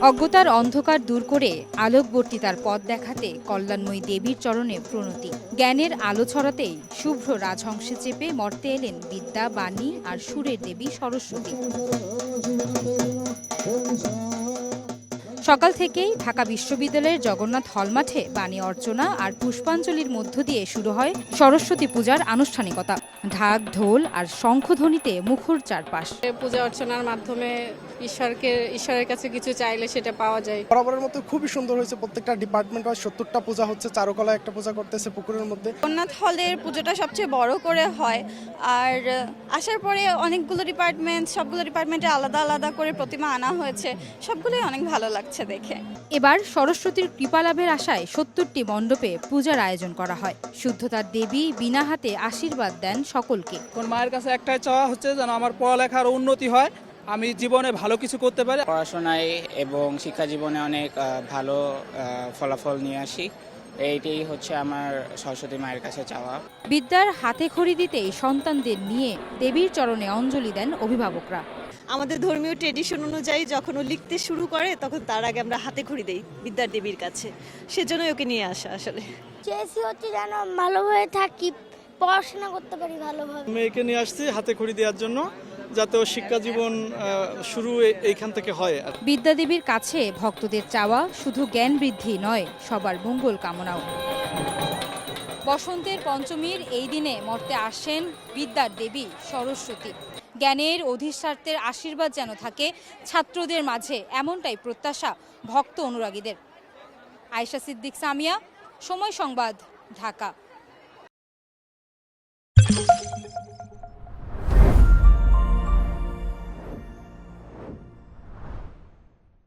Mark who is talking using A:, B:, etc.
A: অজ্ঞতার অন্ধকার দূর করে আলোকবর্তিতার পথ দেখাতে কল্যাণময়ী দেবীর চরণে প্রণতি। জ্ঞানের আলো ছড়াতেই শুভ্র রাজহংসে চেপে মর্তে এলেন বিদ্যা, বাণী আর সুরের দেবী সরস্বতী। সকাল থেকেই ঢাকা বিশ্ববিদ্যালয়ের জগন্নাথ হল মাঠে বাণী অর্চনা আর পুষ্পাঞ্জলির মধ্য দিয়ে শুরু হয় সরস্বতী পূজার আনুষ্ঠানিকতা। ঢাক, ঢোল আর শঙ্খধ্বনিতে মুখর চারপাশ।
B: পূজা অর্চনার মাধ্যমে ঈশ্বরের কাছে কিছু চাইলে সেটা পাওয়া যায়।
C: বরাবরের মতো খুবই সুন্দর হয়েছে। প্রত্যেকটা ডিপার্টমেন্ট 70টা পূজা হচ্ছে, চারুকলা একটা পূজা করতেছে পুকুরের মধ্যে।
D: জগন্নাথ হলের পুজোটা সবচেয়ে বড় করে হয়, আর আসার পরে অনেকগুলো সবগুলো ডিপার্টমেন্টে আলাদা আলাদা করে প্রতিমা আনা হয়েছে, সবগুলোই অনেক ভালো লাগছে দেখে।
A: এবার সরস্বতীর কৃপালাভের আশায় 70টি মণ্ডপে পূজার আয়োজন করা হয়। শুদ্ধতার দেবী বিনা হাতে আশীর্বাদ দেন সকলকে।
E: মায়ের কাছে একটাই চাওয়া হচ্ছে যেন আমার পড়ালেখার উন্নতি হয়, আমি জীবনে ভালো কিছু করতে পারি।
F: পড়াশোনায় এবং শিক্ষা জীবনে অনেক ভালো ফলাফল নিয়ে আসি, এইটাই হচ্ছে আমার সরস্বতী মায়ের কাছে চাওয়া।
A: বিদ্যার হাতে খড়ি দিতেই সন্তানদের নিয়ে দেবীর চরণে অঞ্জলি দেন অভিভাবকরা।
G: আমাদের ধর্মীয় ট্রেডিশন অনুযায়ী যখন ও লিখতে শুরু করে তখন তার আগে আমরা হাতে খড়ি দেই বিদ্যার দেবীর কাছে, সেজন্যই ওকে নিয়ে আসা। আসলে
H: চেয়েছি হচ্ছে যেন ভালোভাবে থাকি, পড়াশোনা করতে পারি ভালোভাবে।
E: মেয়েকে নিয়ে আসছি হাতে খড়ি দেওয়ার জন্য, যাতে ও শিক্ষা জীবন শুরু এইখান থেকে হয়।
A: বিদ্যাদেবীর কাছে ভক্তদের চাওয়া শুধু জ্ঞান বৃদ্ধি নয়, সবার মঙ্গল কামনাও। বসন্তের পঞ্চমীর এই দিনে মর্তে আসেন বিদ্যার দেবী সরস্বতী। জ্ঞানের অধিষ্ঠাত্রের আশীর্বাদ যেন থাকে ছাত্রদের মাঝে, এমনটাই প্রত্যাশা ভক্ত অনুরাগীদের। আয়েশা সিদ্দিক, সামিয়া, সময় সংবাদ, ঢাকা।